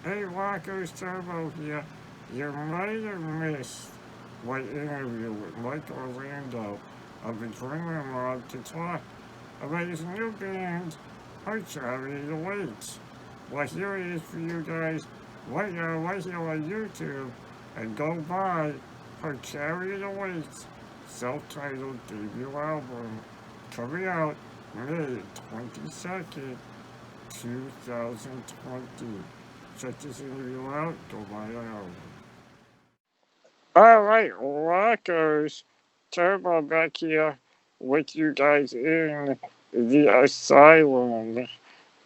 Hey, Rocco's Turbo here. You might have missed my interview with Mike Orlando of Adrenaline Mob to talk about his new band, Her Chariot Awaits. Well, here it is for you guys right now, right here on YouTube. And go buy Her Chariot Awaits self-titled debut album coming out May 22nd, 2020. Check this interview out. Go buy the album. All right, Rockers, Turbo back here with you guys in the asylum.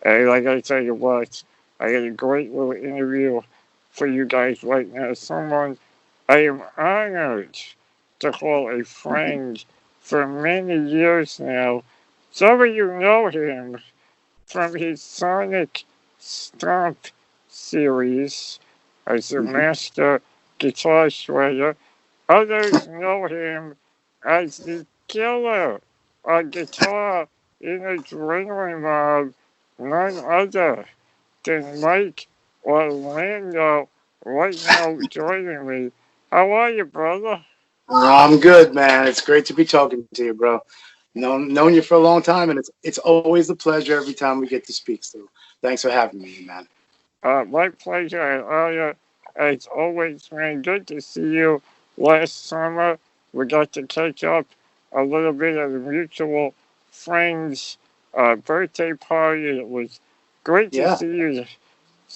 And like I tell you what, I got a great little interview for you guys right now. Someone I am honored to call a friend for many years now. Some of you know him from his Sonic Stomp series as a Mhm. master guitar shredder. Others know him as the killer on guitar in Adrenaline Mob, none other than Mike Orlando, right now joining me. How are you, brother? I'm good, man. It's great to be talking to you, bro. Known you for a long time, and it's always a pleasure every time we get to speak. So, thanks for having me, man. My pleasure and honor. It's always been good to see you. Last summer, we got to catch up a little bit at a mutual friend's birthday party. It was great to Yeah, see you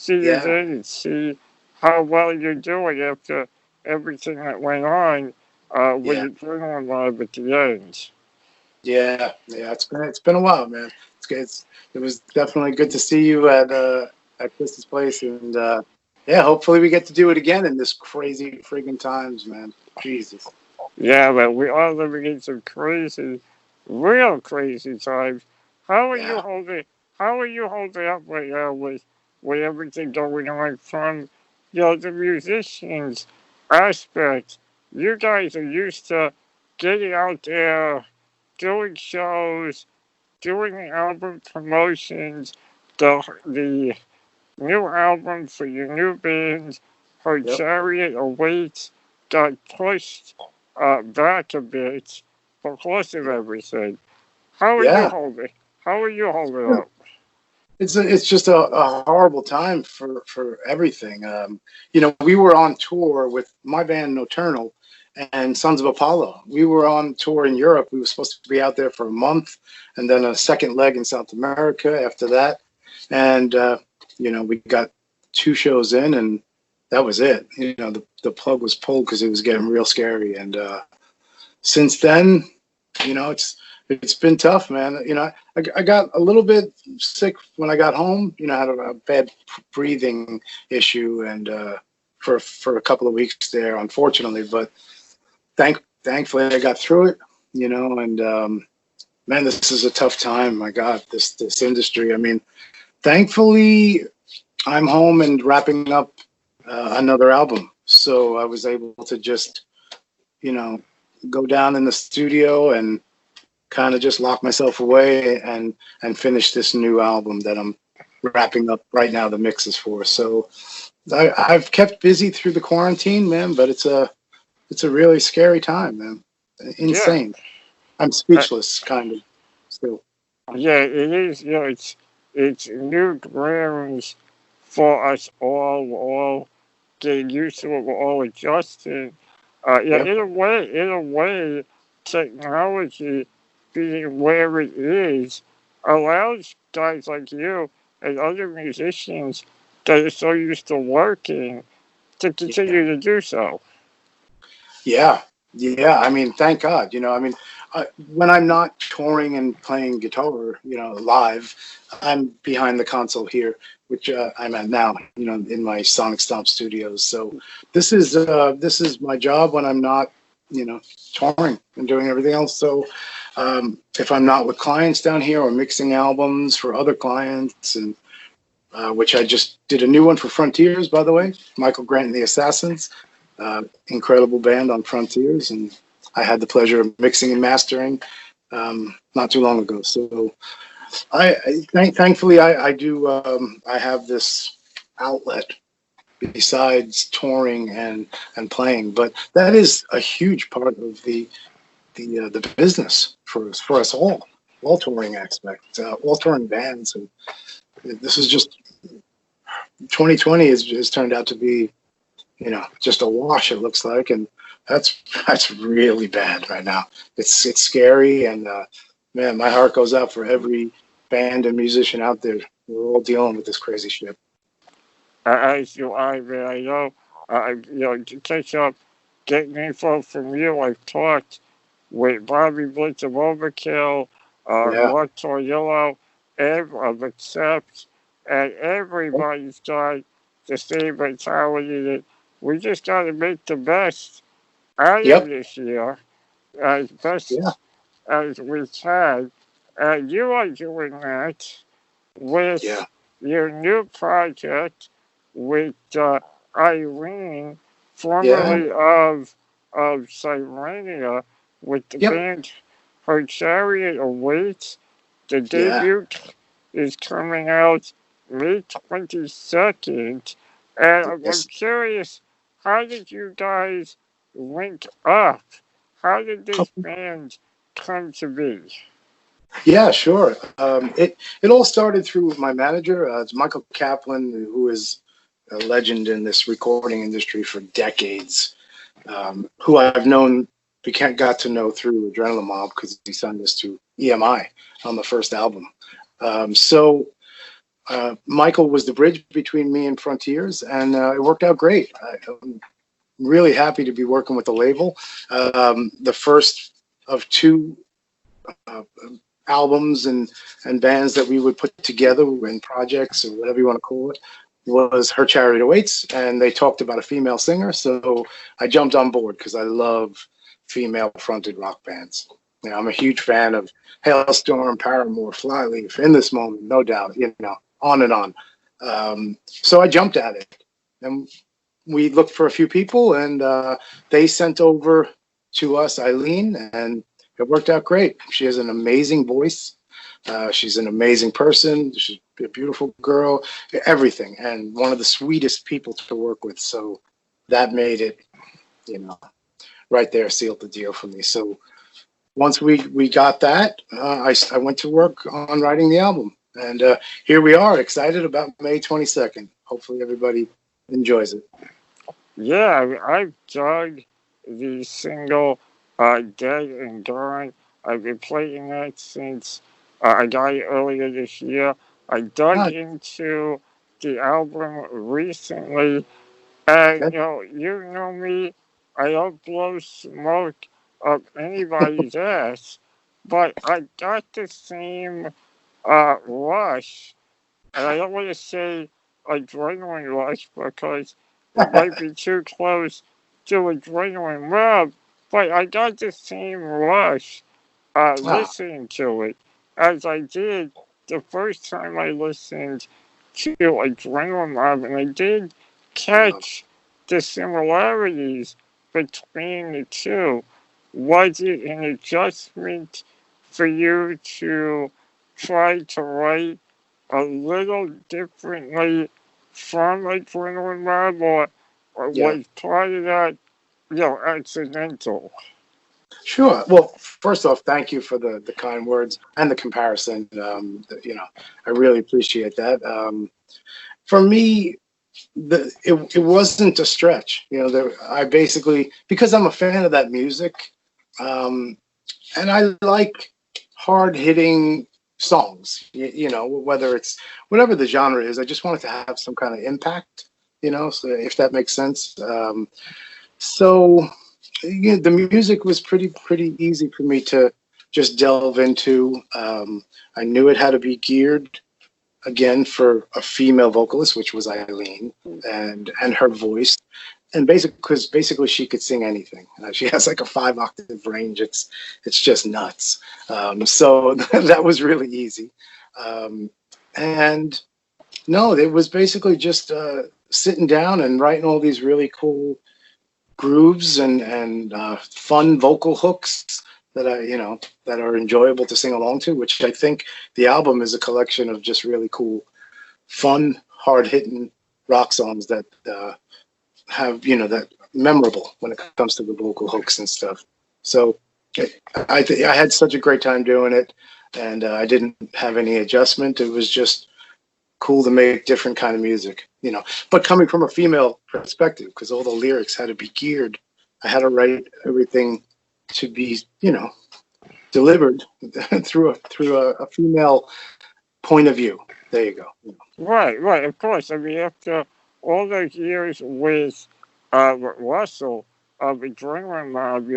yeah, then and see how well you're doing after everything that went on with yeah, the adrenaline live at the end. yeah. It's been a while, man. It's good. It was definitely good to see you at Chris's place, and yeah, hopefully we get to do it again in this crazy freaking times, man. Jesus. Yeah, but we are living in some crazy, real crazy times. How are you Yeah, holding? How are you holding up right now with everything going on from the musicians aspect? You guys are used to getting out there, doing shows, doing album promotions, the new album for your new band, Her yep, Chariot Awaits, got pushed back a bit because of yep, everything. How are you yeah. holding? How are you holding up? It's just a horrible time for everything. We were on tour with my band Nocturnal and Sons of Apollo. We were on tour in Europe. We were supposed to be out there for a month, and then a second leg in South America after that. And we got two shows in, and that was it. The plug was pulled because it was getting real scary. And since then, it's been tough, man. I got a little bit sick when I got home. I had a bad breathing issue, and for a couple of weeks there, unfortunately. But thankfully, I got through it. And man, this is a tough time. My God, this industry. I mean, thankfully, I'm home and wrapping up another album, so I was able to just you know go down in the studio and kind of just lock myself away and finish this new album that I'm wrapping up right now the mixes for. So I've kept busy through the quarantine, man, but it's a really scary time, man. Yeah, Insane. I'm uh, speechless, kind of still. yeah, it is. It's new grounds for us all. We're all getting used to it. We're all adjusting. Yeah, Yep. in a way, technology being where it is allows guys like you and other musicians that are so used to working to Yeah. continue to do so. Yeah. Yeah. I mean, thank God. When I'm not touring and playing guitar, live, I'm behind the console here, which I'm at now, in my Sonic Stomp studios. So this is my job when I'm not, touring and doing everything else. So if I'm not with clients down here or mixing albums for other clients, and which I just did a new one for Frontiers, by the way, Michael Grant and the Assassins, incredible band on Frontiers, and I had the pleasure of mixing and mastering not too long ago. So thankfully I do I have this outlet besides touring and playing. But that is a huge part of the business for us all touring aspects, all touring bands. And this is just 2020 has turned out to be, just a wash. It looks like, and that's really bad right now. It's scary, and man, my heart goes out for every band and musician out there. We're all dealing with this crazy shit. As you are, man, I know, to catch up, getting info from you, I've talked with Bobby Blitz of Overkill, Yeah. Mark Torillo, Ed of Accept, and everybody's got the same mentality that we just got to make the best out of Yep. this year, as Yeah. best as we can. And you are doing that with Yeah. your new project with Eileen, Yeah. formerly of Sirenia, with the Yep. band Her Chariot Awaits. The Yeah. debut is coming out May 22nd. And I'm Yes. curious, how did you guys link up? How did this band come to be? Yeah, sure. It all started through my manager. It's Michael Kaplan, who is a legend in this recording industry for decades. Who I've known, got to know through Adrenaline Mob because he signed us to EMI on the first album. Michael was the bridge between me and Frontiers, and it worked out great. I'm really happy to be working with the label. The first of two uh, albums and bands that we would put together in projects or whatever you want to call it was Her Chariot Awaits, and they talked about a female singer, so I jumped on board because I love female-fronted rock bands. I'm a huge fan of Hailstorm, Paramore, Flyleaf, In This Moment, no doubt, on and on. So I jumped at it, and we looked for a few people, and they sent over to us Eileen, and it worked out great. She has an amazing voice. She's an amazing person. She's a beautiful girl, everything, and one of the sweetest people to work with. So that made it, right there, sealed the deal for me. So once we got that, I went to work on writing the album, and here we are, excited about May 22nd. Hopefully, everybody enjoys it. Yeah, I've dug the single Dead and Gone. I've been playing that since I got it earlier this year. I dug Ah, into the album recently, and okay. you know me, I don't blow smoke up anybody's ass, but I got the same rush, and I don't want to say adrenaline rush because it might be too close to adrenaline rub, but I got the same rush Ah, listening to it as I did the first time I listened to Adrenaline Mob, and I did wow. catch the similarities between the two. Was it an adjustment for you to try to write a little differently from Adrenaline Mob, or Yeah. was part of that, accidental? Sure. Well, first off, thank you for the kind words and the comparison. I really appreciate that. For me, it wasn't a stretch. I basically, because I'm a fan of that music, um, and I like hard hitting songs. Whether it's whatever the genre is, I just wanted to have some kind of impact. So if that makes sense. So yeah, the music was pretty easy for me to just delve into. I knew it had to be geared again for a female vocalist, which was Eileen, and her voice, and basically she could sing anything. She has like a 5 octave range. It's just nuts. So that was really easy. Um, and no, it was basically just sitting down and writing all these really cool grooves and fun vocal hooks that are enjoyable to sing along to. Which I think the album is a collection of just really cool, fun, hard hitting rock songs that have, that memorable when it comes to the vocal hooks and stuff. So I had such a great time doing it, and I didn't have any adjustment. It was just cool to make different kind of music. But coming from a female perspective, because all the lyrics had to be geared, I had to write everything to be, delivered through a female point of view. There you go. Right, right, of course. I mean, after all those years with Russell of Adrenaline Mob,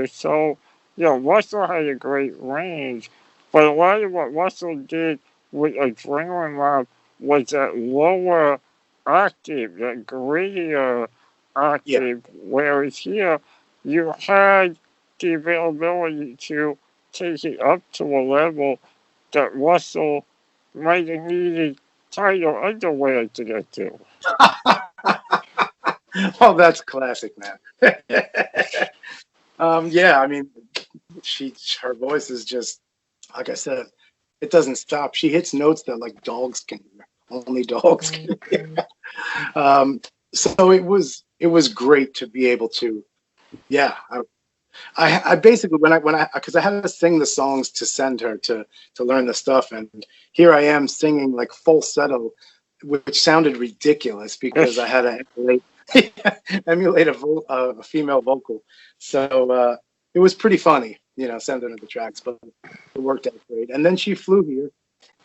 Russell had a great range, but a lot of what Russell did with Adrenaline Mob was that lower octave, that grittier Yeah. octave, whereas here you had the availability to take it up to a level that Russell might have needed tighter underwear to get to. Oh, that's classic, man. Yeah, I mean, her voice is just, like I said, it doesn't stop. She hits notes that like dogs can hear. Only dogs can hear. So it was great to be able to, yeah. I basically when I because I had to sing the songs to send her to learn the stuff, and here I am singing like falsetto, which sounded ridiculous because I had to emulate a female vocal. So it was pretty funny, sending her the tracks, but it worked out great. And then she flew here,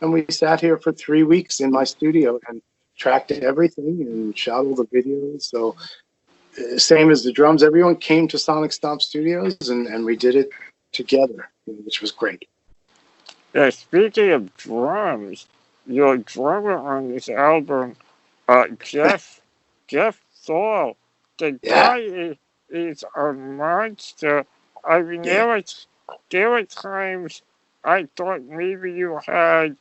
and we sat here for 3 weeks in my studio and tracked everything and shot all the videos. So same as the drums, everyone came to Sonic Stomp Studios, and we did it together, which was great. Yeah, speaking of drums, your drummer on this album, Jeff Thal, the Yeah, guy is a monster. I mean, yeah. there were times I thought maybe you had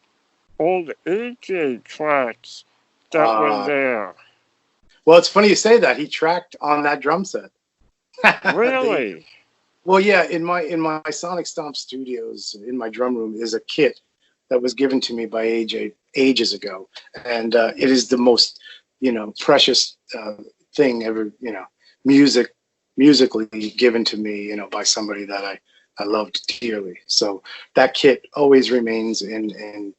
old AJ tracks that were Uh, there. well, it's funny you say that. He tracked on that drum set. they, Really? well, yeah. In my Sonic Stomp Studios, in my drum room, is a kit that was given to me by AJ ages ago, and it is the most, precious thing ever, musically given to me, by somebody that I loved dearly. So that kit always remains in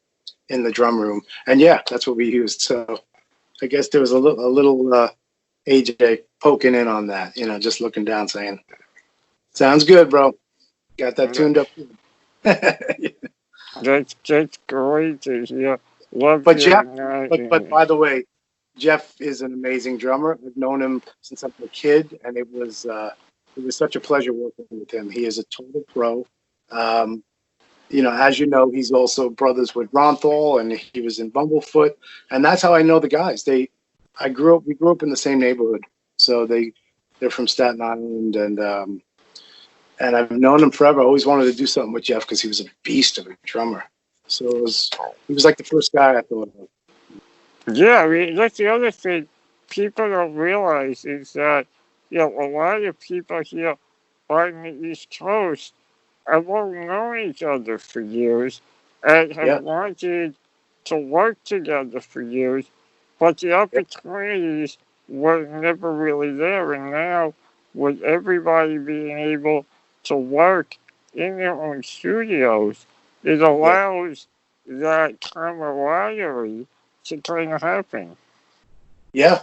the drum room, and yeah, that's what we used. So I guess there was a little AJ poking in on that, just looking down, saying, "Sounds good, bro. Got that tuned up." That's great to hear. Love But Jeff, hearing that. but by the way, Jeff is an amazing drummer. I've known him since I'm a kid, and it was such a pleasure working with him. He is a total pro. Um, as you know, he's also brothers with Ronthal, and he was in Bumblefoot, and that's how I know the guys. We grew up in the same neighborhood, so they're from Staten Island, and I've known him forever. I always wanted to do something with Jeff because he was a beast of a drummer. So he was like the first guy I thought of. Yeah, I mean, that's the other thing people don't realize is that, a lot of people here on the East Coast have all known each other for years and have Yeah, wanted to work together for years, but the yeah, opportunities were never really there. And now, with everybody being able to work in their own studios, it yeah, allows that camaraderie to kind of happen. yeah.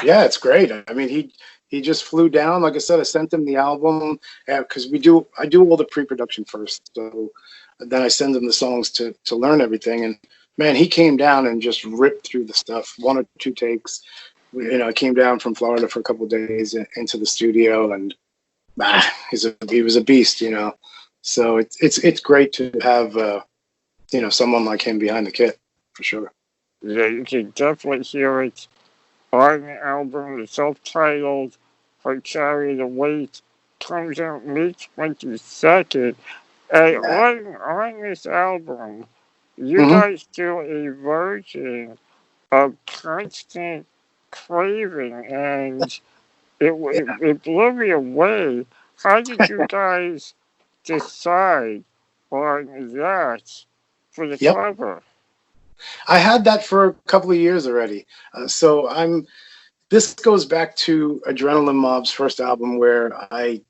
Yeah, it's great. I mean, he just flew down. Like I said, I sent him the album because I do all the pre-production first. So then I send him the songs to learn everything. And man, he came down and just ripped through the stuff, one or two takes. I came down from Florida for a couple of days into the studio, and he was a beast. So it's great to have someone like him behind the kit for sure. Yeah, you can definitely hear it on the album. The self-titled Her Chariot Awaits comes out May 22nd. And Yeah. on this album, you Hmm. guys do a version of Constant Craving, and it blew me away. How did you guys decide on that for the Yep. cover? I had that for a couple of years already. So This goes back to Adrenaline Mob's first album, where I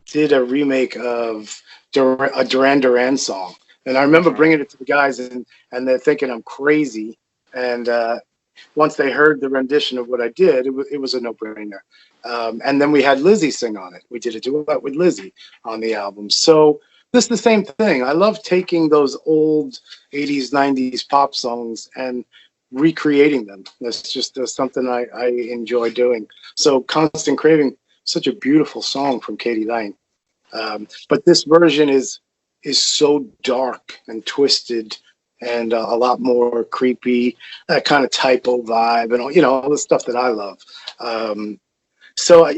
did a remake of a Duran Duran song, and I remember Uh-huh. bringing it to the guys, and they're thinking I'm crazy. And once they heard the rendition of what I did, it was a no brainer. And then we had Lizzie sing on it. We did a duet with Lizzie on the album. So this is the same thing. I love taking those old 80s, 90s pop songs and recreating them. That's something I enjoy doing. So Constant Craving, such a beautiful song from Katie Lang. But this version is so dark and twisted and a lot more creepy, that kind of typo vibe and all the stuff that I love. So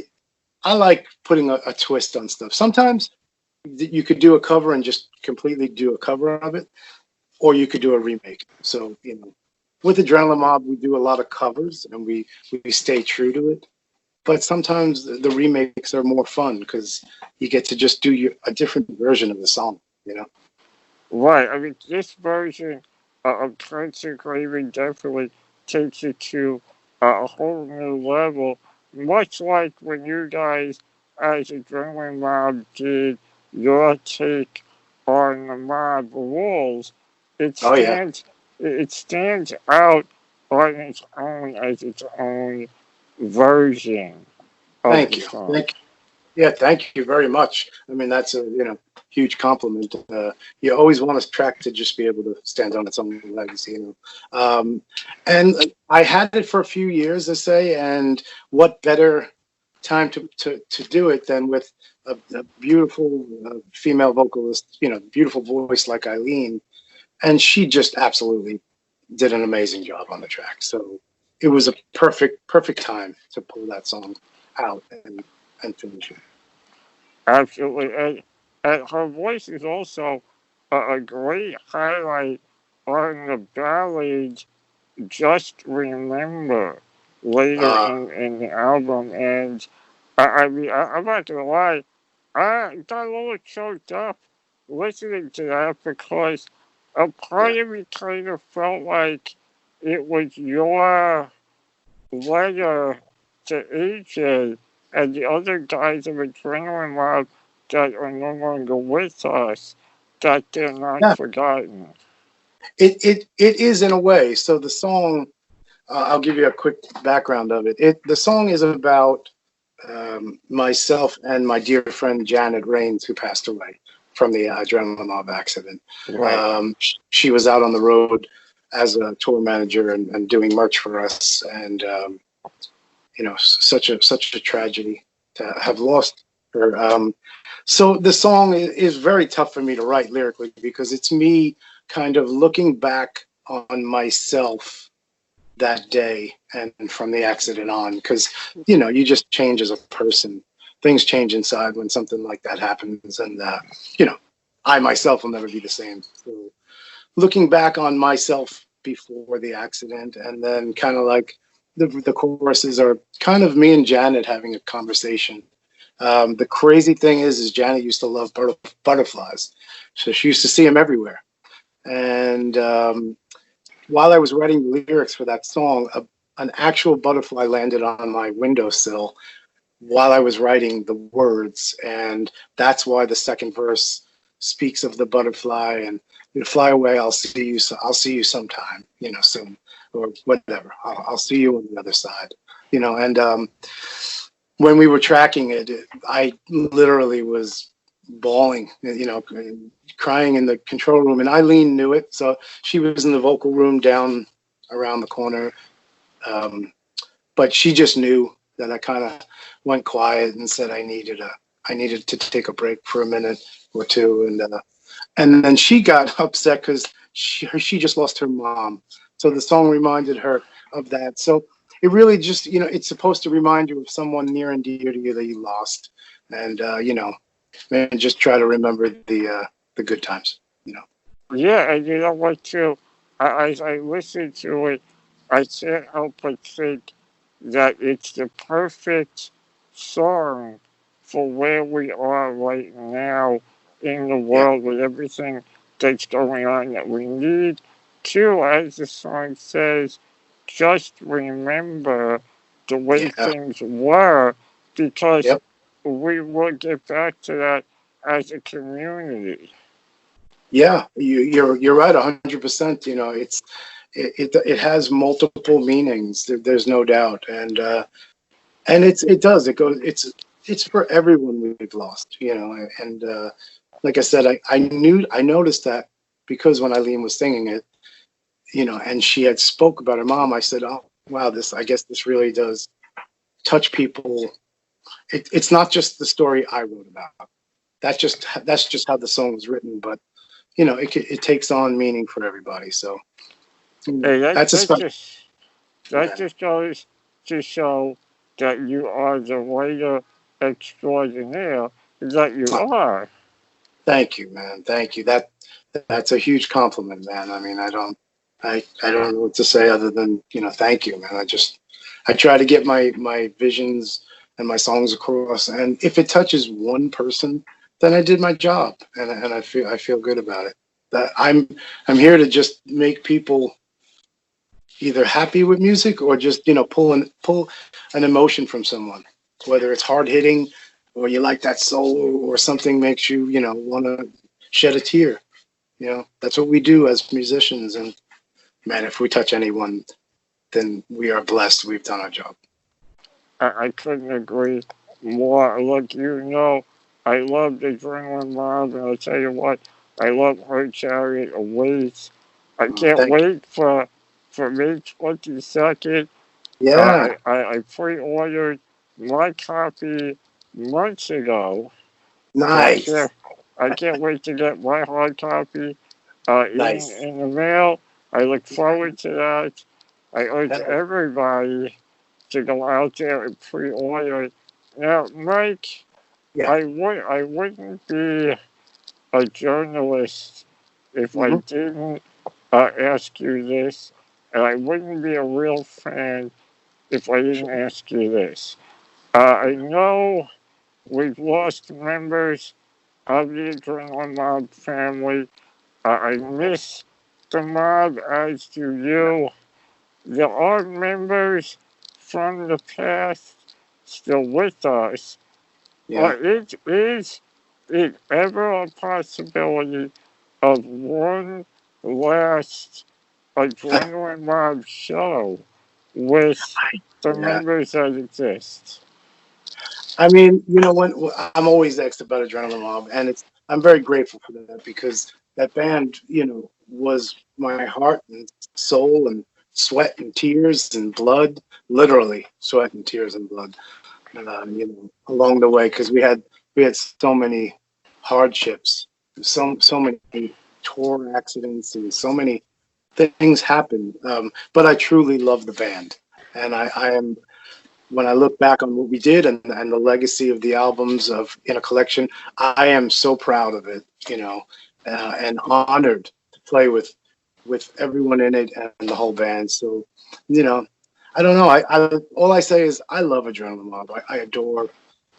I like putting a twist on stuff. Sometimes you could do a cover and just completely do a cover of it, or you could do a remake. So with Adrenaline Mob, we do a lot of covers and we stay true to it. But sometimes the remakes are more fun because you get to just do a different version of the song. Right. I mean, this version of Constant Craving definitely takes it to a whole new level, much like when you guys, as Adrenaline Mob, did your take on the mob rules. It Oh yeah, stands, it stands out on its own as its own version of thank the you, song. thank yeah, thank you very much. I mean, that's a huge compliment. You always want a track to just be able to stand on its own legs. And I had it for a few years, I say, and what better time to do it than with a beautiful female vocalist, beautiful voice like Eileen, and she just absolutely did an amazing job on the track. So it was a perfect time to pull that song out and finish it. Absolutely. And her voice is also a great highlight on the ballad Just Remember later Uh, in the album. And I mean, I'm not going to lie, I got a little choked up listening to that because a yeah, part of me kind of felt like it was your letter to AJ and the other guys of Adrenaline Mob that are no longer with us, that they're not yeah. forgotten. It is in a way. So the song, I'll give you a quick background of it. The song is about myself and my dear friend Janet Rains, who passed away from the Adrenaline Mob accident. Right. She was out on the road as a tour manager and doing merch for us, and such a tragedy to have lost her. So the song is very tough for me to write lyrically because it's me kind of looking back on myself that day and from the accident on, because you just change as a person. Things change inside when something like that happens, and you know I myself will never be the same. So looking back on myself before the accident, and then kind of like the choruses are kind of me and Janet having a conversation. The crazy thing is Janet used to love butterflies, so she used to see them everywhere. And while I was writing the lyrics for that song, an actual butterfly landed on my windowsill while I was writing the words, and that's why the second verse speaks of the butterfly and you fly away. I'll see you. I'll see you sometime. Soon or whatever. I'll see you on the other side. And when we were tracking it, I literally was bawling. Crying in the control room, and Eileen knew it, so she was in the vocal room down around the corner. Um, but she just knew that I kind of went quiet and said I needed to take a break for a minute or two, and then she got upset because she just lost her mom. So the song reminded her of that. So it really just it's supposed to remind you of someone near and dear to you that you lost, and man, just try to remember the good times. Yeah, and you know what, too? As I listen to it, I can't help but think that it's the perfect song for where we are right now in the Yeah. world with everything that's going on that we need to, as the song says, just remember the way Yeah. things were, because Yep. we will get back to that as a community. Yeah. You're right. 100%. You know, it has multiple meanings. There's no doubt, and it does. It's for everyone we've lost. You know, and like I said, I noticed that because when Eileen was singing it, you know, and she had spoke about her mom, I said, "Oh, wow, this I guess this really does touch people." It's not just the story I wrote about. That's just how the song was written, but you know, it takes on meaning for everybody. So you know, And that's a special. that Yeah. just goes to show that you are the writer extraordinaire that you Oh, are. thank you, man. Thank you. That's a huge compliment, man. I mean, I don't know what to say other than thank you, man. I try to get my visions and my songs across, and if it touches one person, then I did my job, and I feel good about it. That I'm here to just make people either happy with music or just pull an emotion from someone, whether it's hard hitting or you like that soul or something makes you want to shed a tear. That's what we do as musicians, and man, if we touch anyone, then we are blessed. We've done our job. I couldn't agree more. Look, I love the Adrenaline Mob, and I'll tell you what, I love Her Chariot Awaits. I can't Thank wait for May 22nd. you. Yeah. I pre-ordered my copy months ago, so Nice. I can't wait to get my hard copy Nice. in the mail. I look forward to that. I urge Hell everybody to go out there and pre-order it. Now, Mike, yeah. I wouldn't be a journalist if I Hmm. didn't ask you this, and I wouldn't be a real fan if I didn't Sure. ask you this. I know we've lost members of the Adrenaline Mob family. I miss the mob, as do you. There are members from the past still with us, Yeah. but is it ever a possibility of one last Adrenaline Mob show with the Yeah. members that exist? I mean, when I'm always asked about Adrenaline Mob, and I'm very grateful for that because that band, was my heart and soul and sweat and tears and blood, literally sweat and tears and blood, along the way because we had so many hardships, so many tour accidents, and so many things happened. But I truly love the band, and I am when I look back on what we did and the legacy of the albums of in a collection, I am so proud of it, and honored to play with everyone in it and the whole band. So, you know, I don't know. I all I say is I love Adrenaline Mob. I adore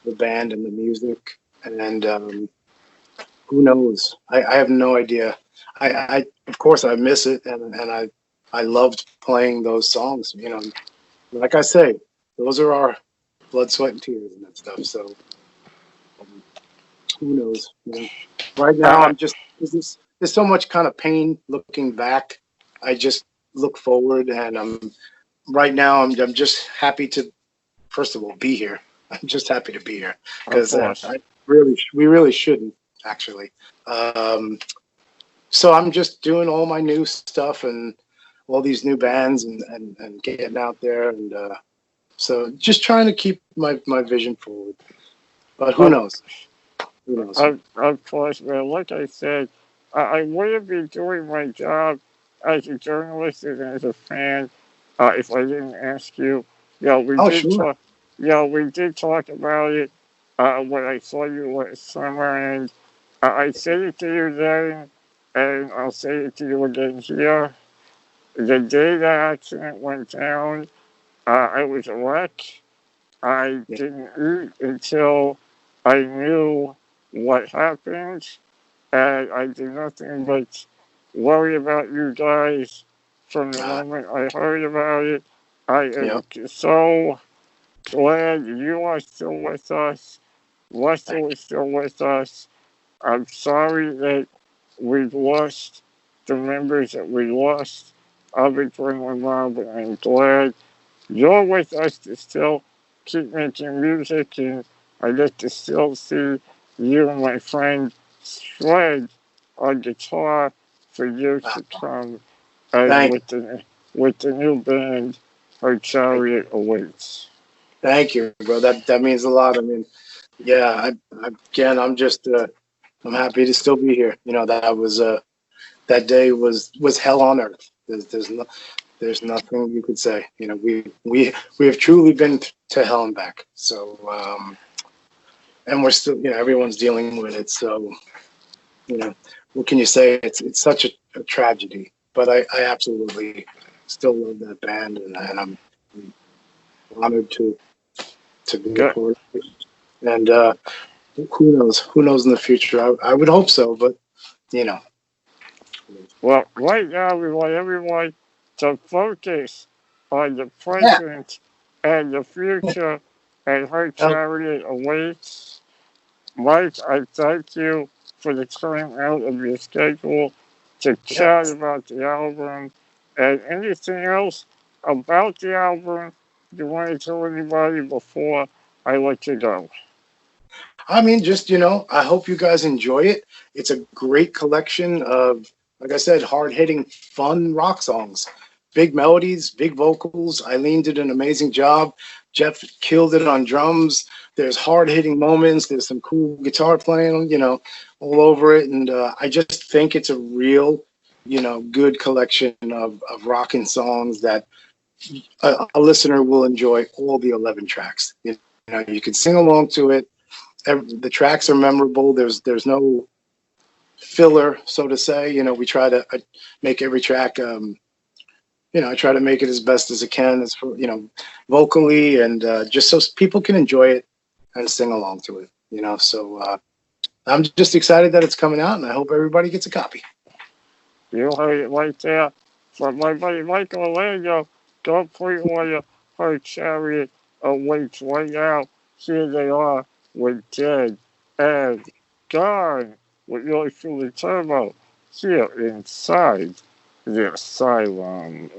the band and the music, and who knows? I have no idea. I of course I miss it, and I loved playing those songs. Like I say, those are our blood, sweat, and tears and that stuff. So um, who knows? Right now, Uh, I'm just there's so much kind of pain looking back. I just look forward, and right now I'm just happy to first of all be here. I'm just happy to be here of because course. we really shouldn't actually. Um, so I'm just doing all my new stuff and all these new bands and getting out there and so just trying to keep my vision forward. But who Of, knows? Who knows? of course, man. Like I said, I wouldn't be doing my job as a journalist and as a fan if I didn't ask you. Yeah, we Oh, did sure. talk. Yeah, we did talk about it when I saw you last summer, and I said it to you then, and I'll say it to you again here. The day the accident went down, I was a wreck. I Yeah. didn't eat until I knew what happened, and I did nothing but worry about you guys from the Uh, moment I heard about it. I yeah. am so Glad you are still with us. Russell is still with us. I'm sorry that we've lost the members that we lost. I'll be putting them on, but I'm glad you're with us to still keep making music, and I get to still see you and my friend shred on guitar for years Uh, to come, and thank, with the new band, Her thank, Chariot Awaits. thank you, bro. That means a lot. I mean, yeah. Again, I'm happy to still be here. That was that day was hell on earth. There's nothing you could say. We have truly been to hell and back. So and we're still, everyone's dealing with it. So you know, what can you say? It's such a tragedy. But I absolutely still love that band, and I'm honored to be a Good. part of it. And who knows? Who knows in the future? I would hope so, but you know. Well, right now we want everyone to focus on the Yeah. present and the future, and Her Chariot Awaits. Mike, I thank you for the time out of your schedule to Yep. chat about the album and anything else about the album you want to tell anybody before I let you go. I mean, just, I hope you guys enjoy it. It's a great collection of, like I said, hard hitting, fun rock songs. Big melodies, big vocals. Eileen did an amazing job. Jeff killed it on drums. There's hard hitting moments. There's some cool guitar playing, all over it. And I just think it's a real, good collection of rocking songs that a listener will enjoy all the 11 tracks. You can sing along to it. The tracks are memorable. There's no filler, so to say. We try to make every track. I try to make it as best as it can, as for vocally, and just so people can enjoy it and sing along to it. So I'm just excited that it's coming out, and I hope everybody gets a copy. You heard it right there from my buddy Michael Orlando. Go pre-order Her Chariot Awaits right now. Here they are with Dead and Gone with yours truly Turbo here inside the asylum.